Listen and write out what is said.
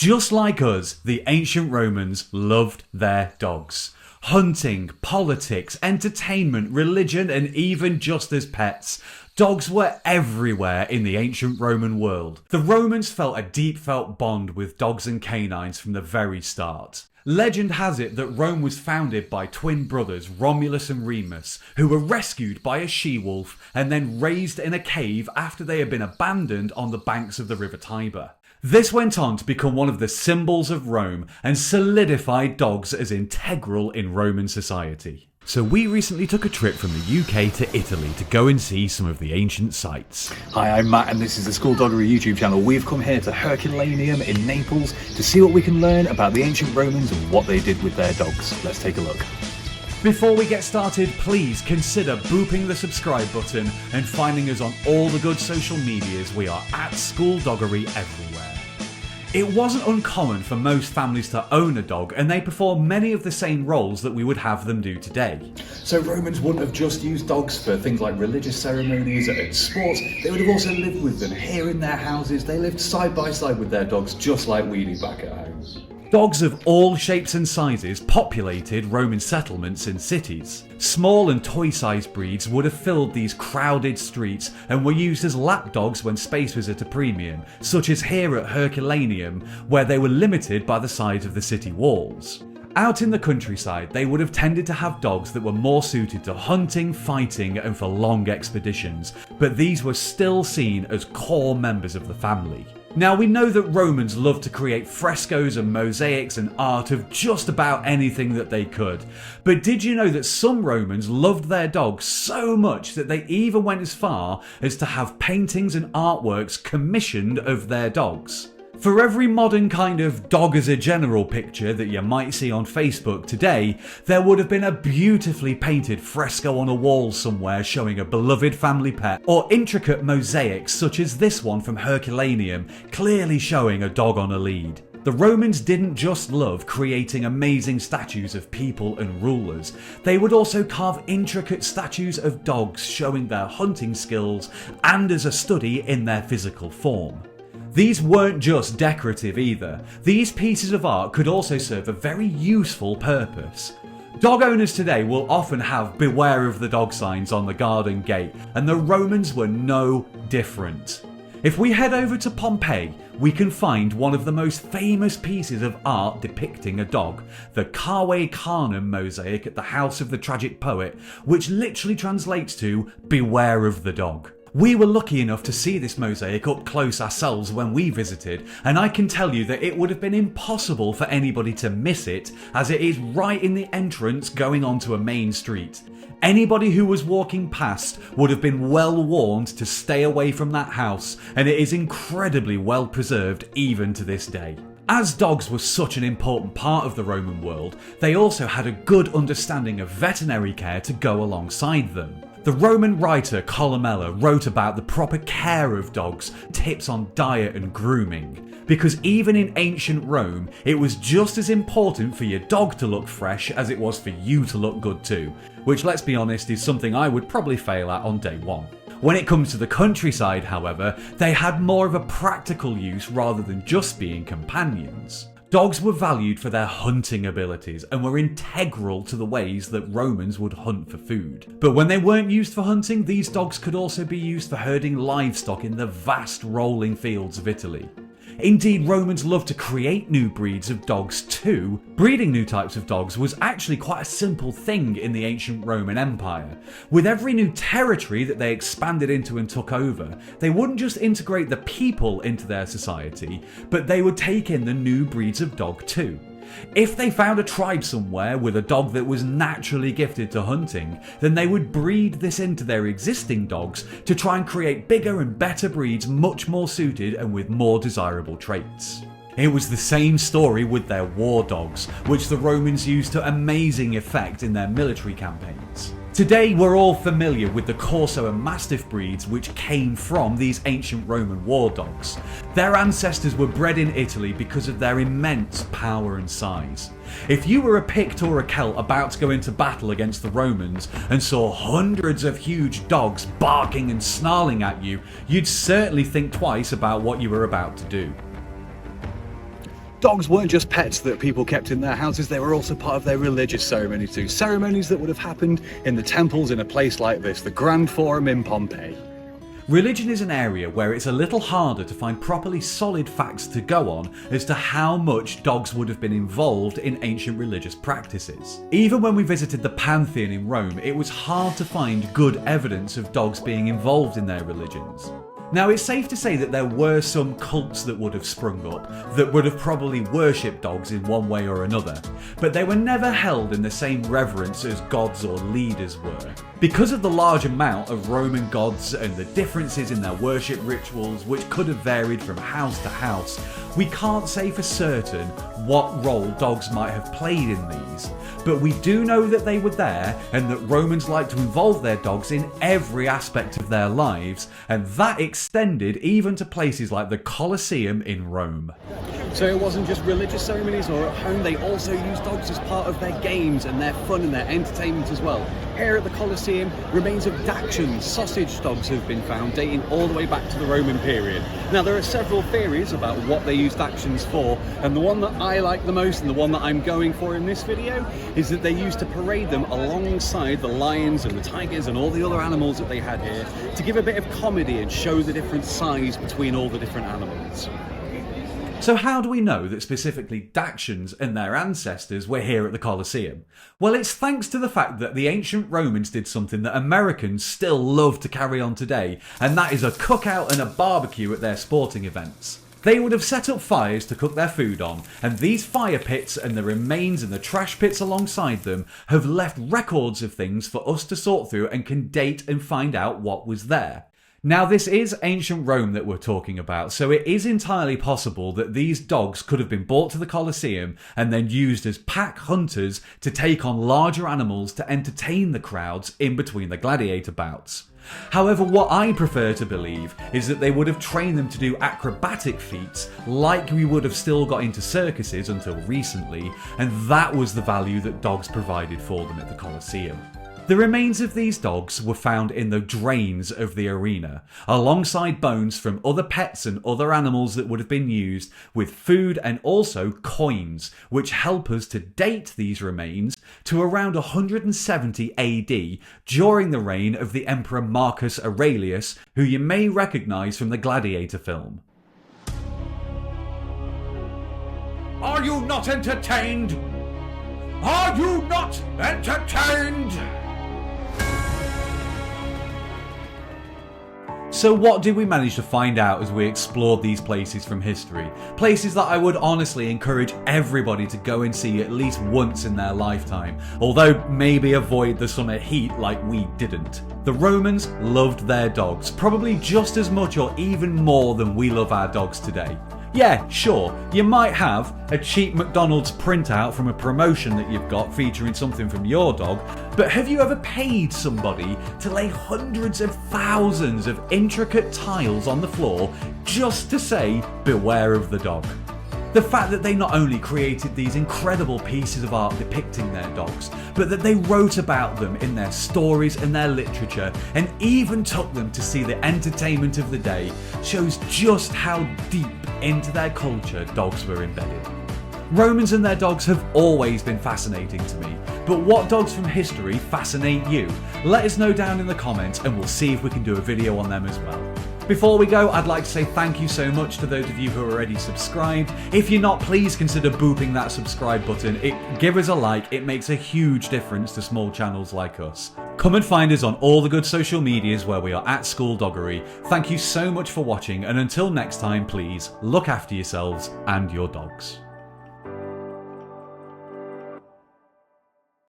Just like us, the ancient Romans loved their dogs. Hunting, politics, entertainment, religion, and even just as pets. Dogs were everywhere in the ancient Roman world. The Romans felt a deep felt bond with dogs and canines from the very start. Legend has it that Rome was founded by twin brothers Romulus and Remus, who were rescued by a she-wolf and then raised in a cave after they had been abandoned on the banks of the river Tiber. This went on to become one of the symbols of Rome and solidified dogs as integral in Roman society. So we recently took a trip from the UK to Italy to go and see some of the ancient sites. Hi, I'm Matt and this is the SkoolDoggery YouTube channel. We've come here to Herculaneum in Naples to see what we can learn about the ancient Romans and what they did with their dogs. Let's take a look. Before we get started, please consider booping the subscribe button and finding us on all the good social medias. We are at SkoolDoggery everywhere. It wasn't uncommon for most families to own a dog, and they perform many of the same roles that we would have them do today. So Romans wouldn't have just used dogs for things like religious ceremonies and sports, they would have also lived with them here in their houses. They lived side by side with their dogs just like we do back at home. Dogs of all shapes and sizes populated Roman settlements and cities. Small and toy-sized breeds would have filled these crowded streets and were used as lapdogs when space was at a premium, such as here at Herculaneum, where they were limited by the size of the city walls. Out in the countryside, they would have tended to have dogs that were more suited to hunting, fighting, and for long expeditions, but these were still seen as core members of the family. Now, we know that Romans loved to create frescoes and mosaics and art of just about anything that they could. But did you know that some Romans loved their dogs so much that they even went as far as to have paintings and artworks commissioned of their dogs? For every modern kind of dog as a general picture that you might see on Facebook today, there would have been a beautifully painted fresco on a wall somewhere showing a beloved family pet, or intricate mosaics such as this one from Herculaneum, clearly showing a dog on a lead. The Romans didn't just love creating amazing statues of people and rulers, they would also carve intricate statues of dogs showing their hunting skills and as a study in their physical form. These weren't just decorative either. These pieces of art could also serve a very useful purpose. Dog owners today will often have "Beware of the dog" signs on the garden gate, and the Romans were no different. If we head over to Pompeii, we can find one of the most famous pieces of art depicting a dog, the Cave Canem mosaic at the house of the tragic poet, which literally translates to "Beware of the dog." We were lucky enough to see this mosaic up close ourselves when we visited, and I can tell you that it would have been impossible for anybody to miss it, as it is right in the entrance going onto a main street. Anybody who was walking past would have been well warned to stay away from that house, and it is incredibly well preserved even to this day. As dogs were such an important part of the Roman world, they also had a good understanding of veterinary care to go alongside them. The Roman writer Columella wrote about the proper care of dogs, tips on diet and grooming. Because even in ancient Rome, it was just as important for your dog to look fresh as it was for you to look good too, which, let's be honest, is something I would probably fail at on day one. When it comes to the countryside, however, they had more of a practical use rather than just being companions. Dogs were valued for their hunting abilities and were integral to the ways that Romans would hunt for food. But when they weren't used for hunting, these dogs could also be used for herding livestock in the vast rolling fields of Italy. Indeed, Romans loved to create new breeds of dogs too. Breeding new types of dogs was actually quite a simple thing in the ancient Roman Empire. With every new territory that they expanded into and took over, they wouldn't just integrate the people into their society, but they would take in the new breeds of dog too. If they found a tribe somewhere with a dog that was naturally gifted to hunting, then they would breed this into their existing dogs to try and create bigger and better breeds much more suited and with more desirable traits. It was the same story with their war dogs, which the Romans used to amazing effect in their military campaigns. Today we're all familiar with the Corso and Mastiff breeds which came from these ancient Roman war dogs. Their ancestors were bred in Italy because of their immense power and size. If you were a Pict or a Celt about to go into battle against the Romans and saw hundreds of huge dogs barking and snarling at you, you'd certainly think twice about what you were about to do. Dogs weren't just pets that people kept in their houses, they were also part of their religious ceremonies too. Ceremonies that would have happened in the temples in a place like this, the Grand Forum in Pompeii. Religion is an area where it's a little harder to find properly solid facts to go on as to how much dogs would have been involved in ancient religious practices. Even when we visited the Pantheon in Rome, it was hard to find good evidence of dogs being involved in their religions. Now, it's safe to say that there were some cults that would have sprung up that would have probably worshipped dogs in one way or another, but they were never held in the same reverence as gods or leaders were. Because of the large amount of Roman gods and the differences in their worship rituals, which could have varied from house to house, we can't say for certain what role dogs might have played in these. But we do know that they were there and that Romans liked to involve their dogs in every aspect of their lives, and that extended even to places like the Coliseum in Rome. So it wasn't just religious ceremonies or at home, they also used dogs as part of their games and their fun and their entertainment as well. Here at the Coliseum, remains of Dachshunds, sausage dogs, have been found dating all the way back to the Roman period. Now there are several theories about what they used Dachshunds for, and the one that I like the most and the one that I'm going for in this video is that they used to parade them alongside the lions and the tigers and all the other animals that they had here to give a bit of comedy and show the different size between all the different animals. So how do we know that specifically Dachshunds and their ancestors were here at the Coliseum? Well, it's thanks to the fact that the ancient Romans did something that Americans still love to carry on today, and that is a cookout and a barbecue at their sporting events. They would have set up fires to cook their food on, and these fire pits and the remains and the trash pits alongside them have left records of things for us to sort through and can date and find out what was there. Now, this is ancient Rome that we're talking about, so it is entirely possible that these dogs could have been brought to the Coliseum and then used as pack hunters to take on larger animals to entertain the crowds in between the gladiator bouts. However, what I prefer to believe is that they would have trained them to do acrobatic feats like we would have still got into circuses until recently, and that was the value that dogs provided for them at the Coliseum. The remains of these dogs were found in the drains of the arena, alongside bones from other pets and other animals that would have been used, with food and also coins, which help us to date these remains to around 170 AD, during the reign of the Emperor Marcus Aurelius, who you may recognise from the Gladiator film. Are you not entertained? Are you not entertained? So what did we manage to find out as we explored these places from history? Places that I would honestly encourage everybody to go and see at least once in their lifetime, although maybe avoid the summer heat like we didn't. The Romans loved their dogs, probably just as much or even more than we love our dogs today. Yeah, sure, you might have a cheap McDonald's printout from a promotion that you've got featuring something from your dog, but have you ever paid somebody to lay hundreds of thousands of intricate tiles on the floor just to say, beware of the dog? The fact that they not only created these incredible pieces of art depicting their dogs, but that they wrote about them in their stories and their literature, and even took them to see the entertainment of the day, shows just how deep into their culture dogs were embedded. Romans and their dogs have always been fascinating to me, but what dogs from history fascinate you? Let us know down in the comments and we'll see if we can do a video on them as well. Before we go, I'd like to say thank you so much to those of you who are already subscribed. If you're not, please consider booping that subscribe button. Give us a like, it makes a huge difference to small channels like us. Come and find us on all the good social medias where we are at SkoolDoggery. Thank you so much for watching, and until next time, please look after yourselves and your dogs.